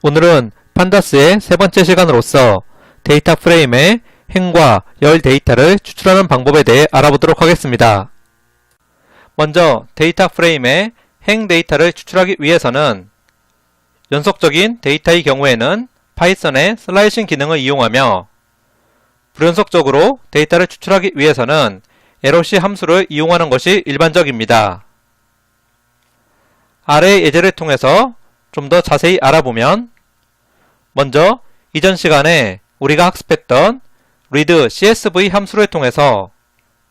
오늘은 판다스의 세 번째 시간으로서 데이터 프레임의 행과 열 데이터를 추출하는 방법에 대해 알아보도록 하겠습니다. 먼저 데이터 프레임의 행 데이터를 추출하기 위해서는 연속적인 데이터의 경우에는 파이썬의 슬라이싱 기능을 이용하며 불연속적으로 데이터를 추출하기 위해서는 LOC 함수를 이용하는 것이 일반적입니다. 아래의 예제를 통해서 좀 더 자세히 알아보면 먼저 이전 시간에 우리가 학습했던 read CSV 함수를 통해서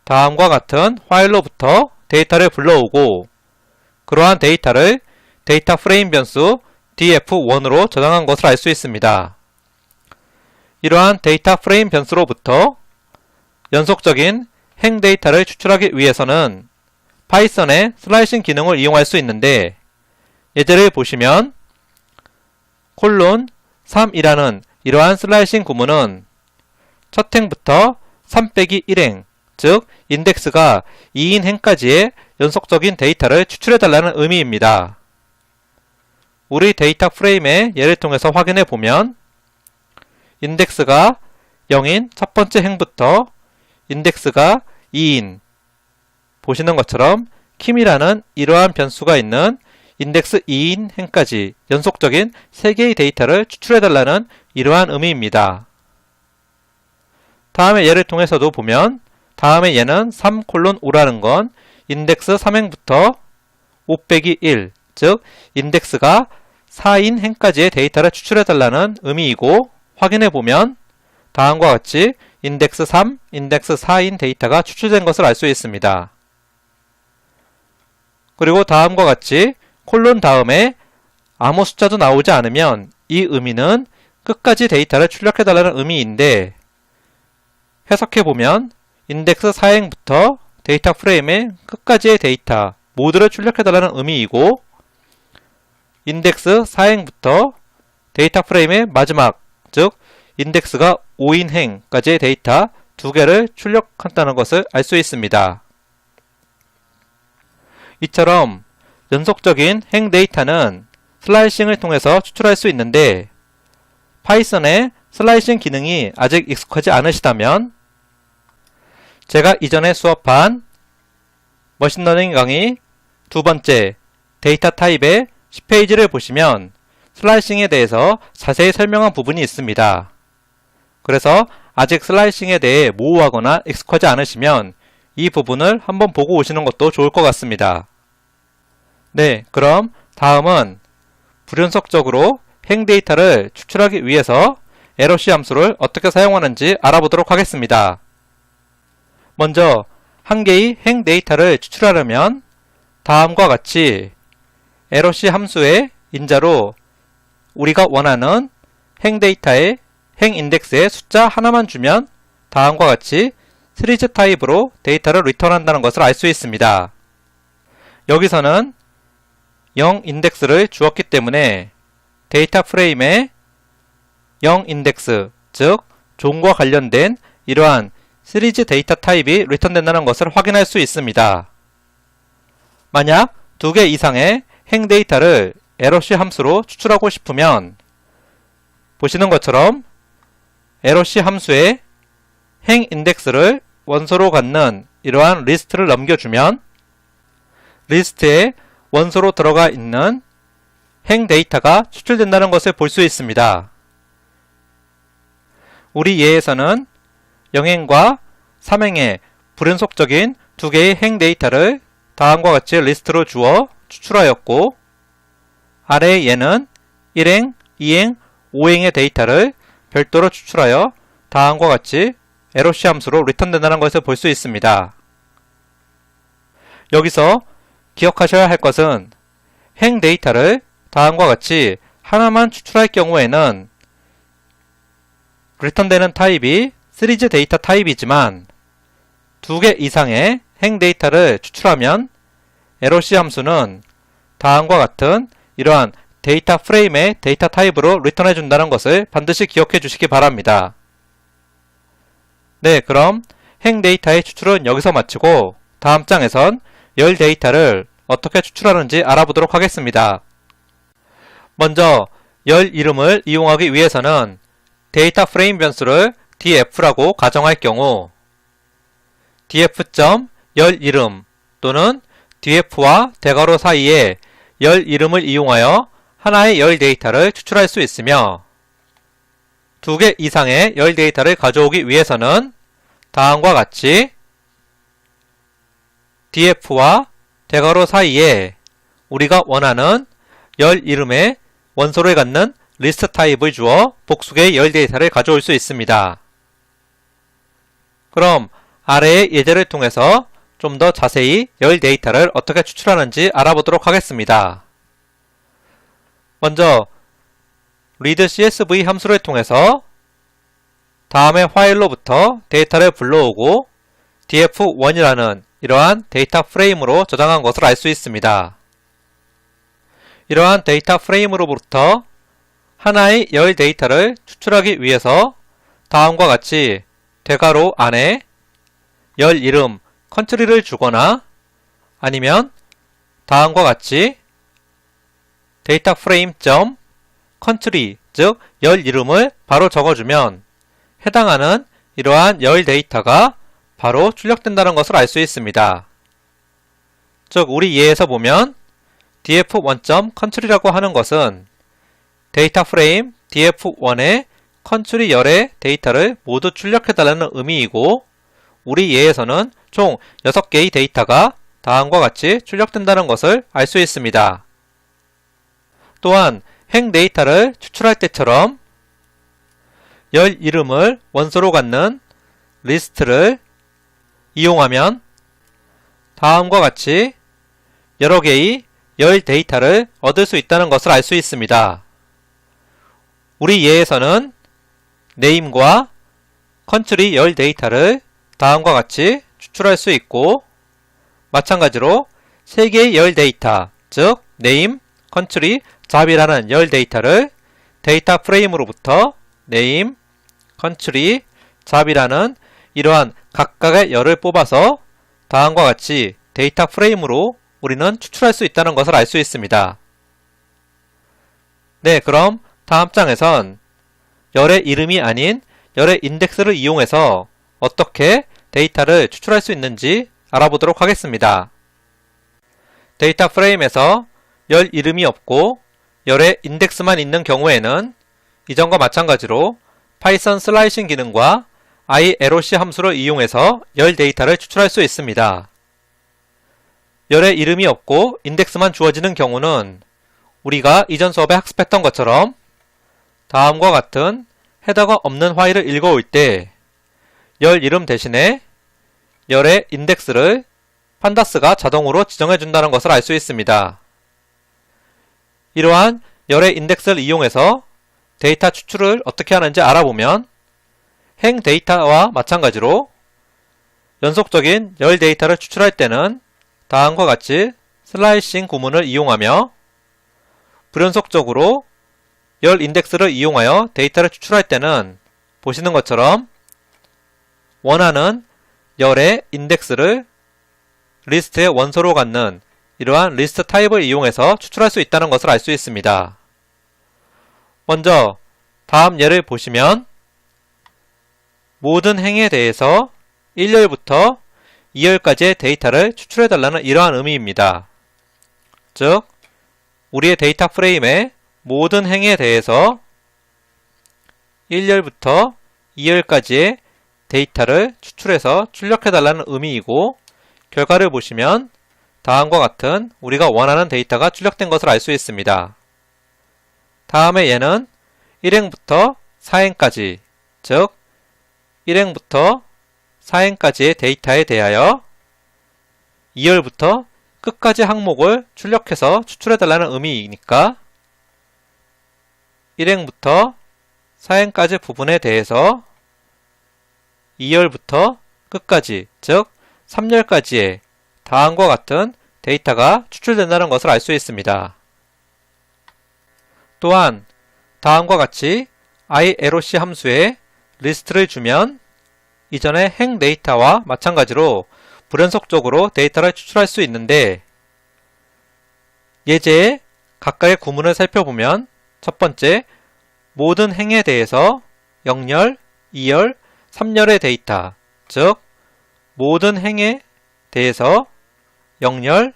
다음과 같은 파일로부터 데이터를 불러오고 그러한 데이터를 데이터 프레임 변수 df1으로 저장한 것을 알 수 있습니다. 이러한 데이터 프레임 변수로부터 연속적인 행 데이터를 추출하기 위해서는 파이썬의 슬라이싱 기능을 이용할 수 있는데 예제를 보시면 콜론 3이라는 이러한 슬라이싱 구문은 첫 행부터 3-1행, 즉 인덱스가 2인 행까지의 연속적인 데이터를 추출해달라는 의미입니다. 우리 데이터 프레임의 예를 통해서 확인해 보면 인덱스가 0인 첫 번째 행부터 인덱스가 2인 보시는 것처럼 킴이라는 이러한 변수가 있는 인덱스 2인 행까지 연속적인 3개의 데이터를 추출해달라는 이러한 의미입니다. 다음의 예를 통해서도 보면 다음의 예는 3:5라는 건 인덱스 3행부터 5-1, 즉 인덱스가 4인 행까지의 데이터를 추출해달라는 의미이고 확인해보면 다음과 같이 인덱스 3, 인덱스 4인 데이터가 추출된 것을 알 수 있습니다. 그리고 다음과 같이 콜론 다음에 아무 숫자도 나오지 않으면 이 의미는 끝까지 데이터를 출력해달라는 의미인데 해석해보면 인덱스 4행부터 데이터 프레임의 끝까지의 데이터 모두를 출력해달라는 의미이고 인덱스 4행부터 데이터 프레임의 마지막 즉 인덱스가 5인 행까지의 데이터 2개를 출력한다는 것을 알 수 있습니다. 이처럼 연속적인 행 데이터는 슬라이싱을 통해서 추출할 수 있는데 파이썬의 슬라이싱 기능이 아직 익숙하지 않으시다면 제가 이전에 수업한 머신러닝 강의 두 번째 데이터 타입의 10페이지를 보시면 슬라이싱에 대해서 자세히 설명한 부분이 있습니다. 그래서 아직 슬라이싱에 대해 모호하거나 익숙하지 않으시면 이 부분을 한번 보고 오시는 것도 좋을 것 같습니다. 네, 그럼 다음은 불연속적으로 행 데이터를 추출하기 위해서 LOC 함수를 어떻게 사용하는지 알아보도록 하겠습니다. 먼저 한 개의 행 데이터를 추출하려면 다음과 같이 LOC 함수의 인자로 우리가 원하는 행 데이터의 행 인덱스의 숫자 하나만 주면 다음과 같이 시리즈 타입으로 데이터를 리턴한다는 것을 알 수 있습니다. 여기서는 0 인덱스를 주었기 때문에 데이터 프레임에 0 인덱스, 즉 종과 관련된 이러한 시리즈 데이터 타입이 리턴된다는 것을 확인할 수 있습니다. 만약 2개 이상의 행 데이터를 LOC 함수로 추출하고 싶으면 보시는 것처럼 LOC 함수에 행 인덱스를 원소로 갖는 이러한 리스트를 넘겨주면 리스트에 원소로 들어가 있는 행 데이터가 추출된다는 것을 볼 수 있습니다. 우리 예에서는 0행과 3행의 불연속적인 2개의 행 데이터를 다음과 같이 리스트로 주어 추출하였고 아래의 예는 1행, 2행, 5행의 데이터를 별도로 추출하여 다음과 같이 LOC 함수로 리턴된다는 것을 볼 수 있습니다. 여기서 기억하셔야 할 것은 행 데이터를 다음과 같이 하나만 추출할 경우에는 리턴되는 타입이 시리즈 데이터 타입이지만 2개 이상의 행 데이터를 추출하면 LOC 함수는 다음과 같은 이러한 데이터 프레임의 데이터 타입으로 리턴해 준다는 것을 반드시 기억해 주시기 바랍니다. 네, 그럼 행 데이터의 추출은 여기서 마치고 다음 장에선 열 데이터를 어떻게 추출하는지 알아보도록 하겠습니다. 먼저 열 이름을 이용하기 위해서는 데이터 프레임 변수를 df라고 가정할 경우 df.열 이름 또는 df와 대괄호 사이에 열 이름을 이용하여 하나의 열 데이터를 추출할 수 있으며 두 개 이상의 열 데이터를 가져오기 위해서는 다음과 같이 df와 대괄호 사이에 우리가 원하는 열 이름의 원소를 갖는 리스트 타입을 주어 복수의 열 데이터를 가져올 수 있습니다. 그럼 아래의 예제를 통해서 좀 더 자세히 열 데이터를 어떻게 추출하는지 알아보도록 하겠습니다. 먼저 readcsv 함수를 통해서 다음의 파일로부터 데이터를 불러오고 df1이라는 이러한 데이터 프레임으로 저장한 것을 알 수 있습니다. 이러한 데이터 프레임으로부터 하나의 열 데이터를 추출하기 위해서 다음과 같이 대괄호 안에 열 이름 컨트리를 주거나 아니면 다음과 같이 데이터 프레임 .country 즉 열 이름을 바로 적어주면 해당하는 이러한 열 데이터가 바로 출력된다는 것을 알 수 있습니다. 즉 우리 예에서 보면 df1.country라고 하는 것은 데이터 프레임 df1의 컨트리 열의 데이터를 모두 출력해달라는 의미이고 우리 예에서는 총 6개의 데이터가 다음과 같이 출력된다는 것을 알 수 있습니다. 또한 행 데이터를 추출할 때처럼 열 이름을 원소로 갖는 리스트를 이용하면 다음과 같이 여러 개의 열 데이터를 얻을 수 있다는 것을 알 수 있습니다. 우리 예에서는 name과 country 열 데이터를 다음과 같이 추출할 수 있고 마찬가지로 3개의 열 데이터 즉 name, country, 잡이라는 열 데이터를 데이터 프레임으로부터 name, country, 잡이라는 이러한 각각의 열을 뽑아서 다음과 같이 데이터 프레임으로 우리는 추출할 수 있다는 것을 알 수 있습니다. 네, 그럼 다음 장에선 열의 이름이 아닌 열의 인덱스를 이용해서 어떻게 데이터를 추출할 수 있는지 알아보도록 하겠습니다. 데이터 프레임에서 열 이름이 없고 열의 인덱스만 있는 경우에는 이전과 마찬가지로 파이썬 슬라이싱 기능과 ieroc 함수를 이용해서 열 데이터를 추출할 수 있습니다. 열의 이름이 없고 인덱스만 주어지는 경우는 우리가 이전 수업에 학습했던 것처럼 다음과 같은 헤더가 없는 파일을 읽어올 때 열 이름 대신에 열의 인덱스를 판다스가 자동으로 지정해 준다는 것을 알 수 있습니다. 이러한 열의 인덱스를 이용해서 데이터 추출을 어떻게 하는지 알아보면 행 데이터와 마찬가지로 연속적인 열 데이터를 추출할 때는 다음과 같이 슬라이싱 구문을 이용하며 불연속적으로 열 인덱스를 이용하여 데이터를 추출할 때는 보시는 것처럼 원하는 열의 인덱스를 리스트의 원소로 갖는 이러한 리스트 타입을 이용해서 추출할 수 있다는 것을 알 수 있습니다. 먼저 다음 예를 보시면 모든 행에 대해서 1열부터 2열까지의 데이터를 추출해달라는 이러한 의미입니다. 즉 우리의 데이터 프레임의 모든 행에 대해서 1열부터 2열까지의 데이터를 추출해서 출력해달라는 의미이고 결과를 보시면 다음과 같은 우리가 원하는 데이터가 출력된 것을 알 수 있습니다. 다음에 얘는 1행부터 4행까지 즉 1행부터 4행까지의 데이터에 대하여 2열부터 끝까지 항목을 출력해서 추출해달라는 의미이니까 1행부터 4행까지 부분에 대해서 2열부터 끝까지 즉 3열까지의 다음과 같은 데이터가 추출된다는 것을 알 수 있습니다. 또한 다음과 같이 ieroc 함수에 리스트를 주면 이전의 행 데이터와 마찬가지로 불연속적으로 데이터를 추출할 수 있는데 예제의 각각의 구문을 살펴보면 첫 번째, 모든 행에 대해서 0열, 2열, 3열의 데이터, 즉 모든 행에 대해서 0열,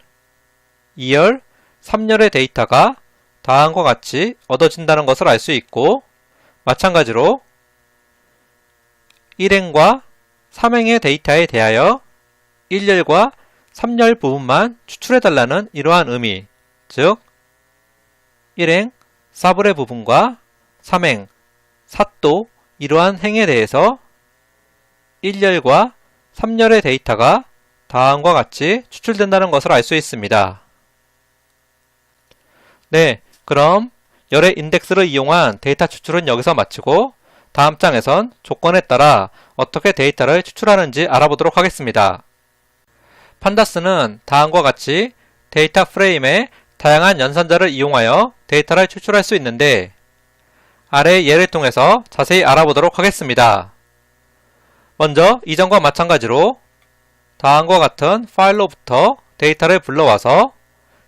2열, 3열의 데이터가 다음과 같이 얻어진다는 것을 알 수 있고, 마찬가지로 1행과 3행의 데이터에 대하여 1열과 3열 부분만 추출해달라는 이러한 의미, 즉 1행, 사불의 부분과 3행, 사또, 이러한 행에 대해서 1열과 3열의 데이터가 다음과 같이 추출된다는 것을 알 수 있습니다. 네, 그럼 열의 인덱스를 이용한 데이터 추출은 여기서 마치고 다음 장에선 조건에 따라 어떻게 데이터를 추출하는지 알아보도록 하겠습니다. 판다스는 다음과 같이 데이터 프레임의 다양한 연산자를 이용하여 데이터를 추출할 수 있는데 아래 예를 통해서 자세히 알아보도록 하겠습니다. 먼저 이전과 마찬가지로 다음과 같은 파일로부터 데이터를 불러와서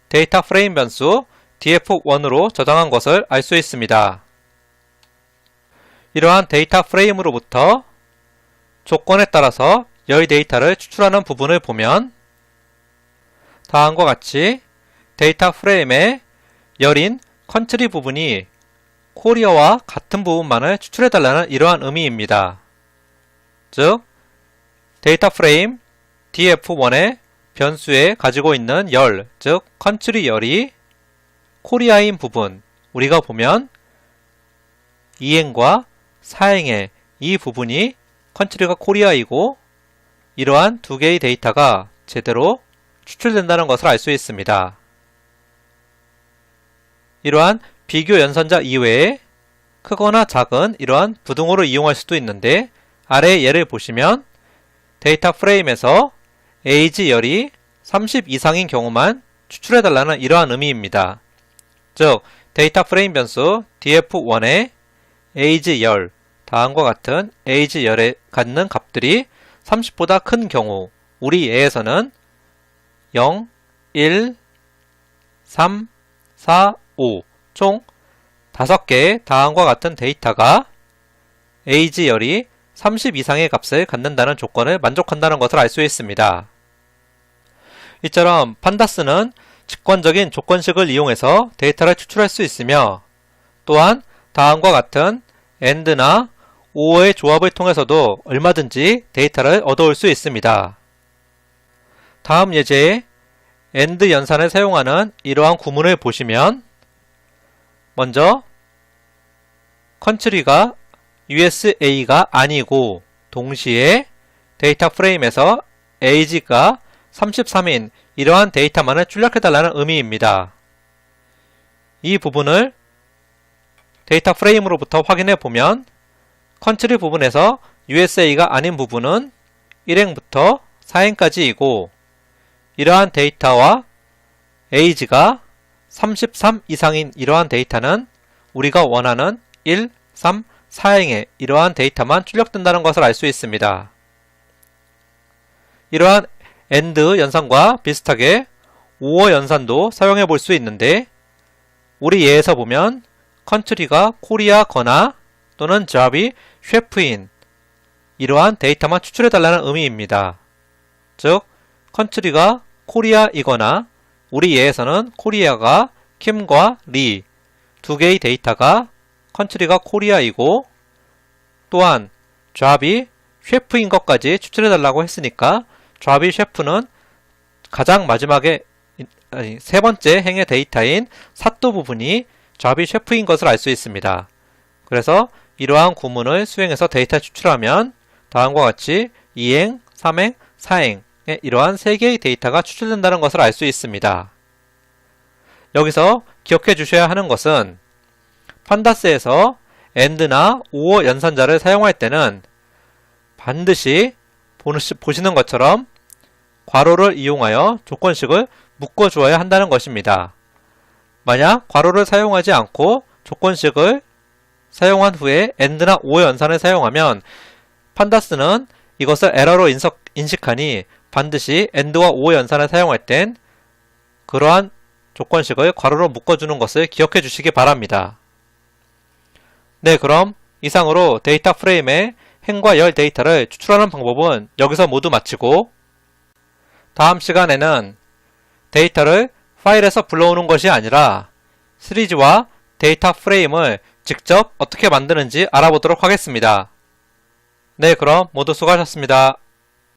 데이터 프레임 변수 df1으로 저장한 것을 알 수 있습니다. 이러한 데이터 프레임으로부터 조건에 따라서 열 데이터를 추출하는 부분을 보면 다음과 같이 데이터 프레임의 열인 컨트리 부분이 코리아와 같은 부분만을 추출해달라는 이러한 의미입니다. 즉 데이터 프레임 df1의 변수에 가지고 있는 열, 즉 컨트리 열이 코리아인 부분, 우리가 보면 2행과 4행의 이 부분이 컨트리가 코리아이고 이러한 두 개의 데이터가 제대로 추출된다는 것을 알 수 있습니다. 이러한 비교 연산자 이외에 크거나 작은 이러한 부등호를 이용할 수도 있는데 아래의 예를 보시면 데이터 프레임에서 에이지 열이 30 이상인 경우만 추출해달라는 이러한 의미입니다. 즉 데이터 프레임 변수 df1의 에이지 열, 다음과 같은 에이지 열에 갖는 값들이 30보다 큰 경우 우리 예에서는 0, 1, 3, 4, 5 총 5개의 다음과 같은 데이터가 에이지 열이 30 이상의 값을 갖는다는 조건을 만족한다는 것을 알 수 있습니다. 이처럼 판다스는 직관적인 조건식을 이용해서 데이터를 추출할 수 있으며 또한 다음과 같은 AND나 OR의 조합을 통해서도 얼마든지 데이터를 얻어올 수 있습니다. 다음 예제에 AND 연산을 사용하는 이러한 구문을 보시면 먼저 컨트리가 USA가 아니고 동시에 데이터 프레임에서 age가 33인 이러한 데이터만을 출력해달라는 의미입니다. 이 부분을 데이터 프레임으로부터 확인해 보면 컨트리 부분에서 USA가 아닌 부분은 1행부터 4행까지이고 이러한 데이터와 age가 33 이상인 이러한 데이터는 우리가 원하는 1, 3, 4행의 이러한 데이터만 출력된다는 것을 알 수 있습니다. 이러한 AND 연산과 비슷하게 OR 연산도 사용해 볼 수 있는데 우리 예에서 보면 컨트리가 코리아거나 또는 잡이 셰프인 이러한 데이터만 추출해 달라는 의미입니다. 즉 컨트리가 코리아이거나 우리 예에서는 코리아가 킴과 리 두 개의 데이터가 컨트리가 코리아이고 또한 잡이 셰프인 것까지 추출해 달라고 했으니까 잡이 셰프는 가장 마지막에 세 번째 행의 데이터인 사또 부분이 잡이 셰프인 것을 알 수 있습니다. 그래서 이러한 구문을 수행해서 데이터 추출하면 다음과 같이 2행, 3행, 4행의 이러한 3개의 데이터가 추출된다는 것을 알 수 있습니다. 여기서 기억해 주셔야 하는 것은 판다스에서 AND나 OR 연산자를 사용할 때는 반드시 보시는 것처럼 괄호를 이용하여 조건식을 묶어주어야 한다는 것입니다. 만약 괄호를 사용하지 않고 조건식을 사용한 후에 AND나 OR 연산을 사용하면 판다스는 이것을 에러로 인식하니 반드시 AND와 OR 연산을 사용할 땐 그러한 조건식을 괄호로 묶어주는 것을 기억해 주시기 바랍니다. 네, 그럼 이상으로 데이터 프레임에 행과 열 데이터를 추출하는 방법은 여기서 모두 마치고, 다음 시간에는 데이터를 파일에서 불러오는 것이 아니라 시리즈와 데이터 프레임을 직접 어떻게 만드는지 알아보도록 하겠습니다. 네, 그럼 모두 수고하셨습니다.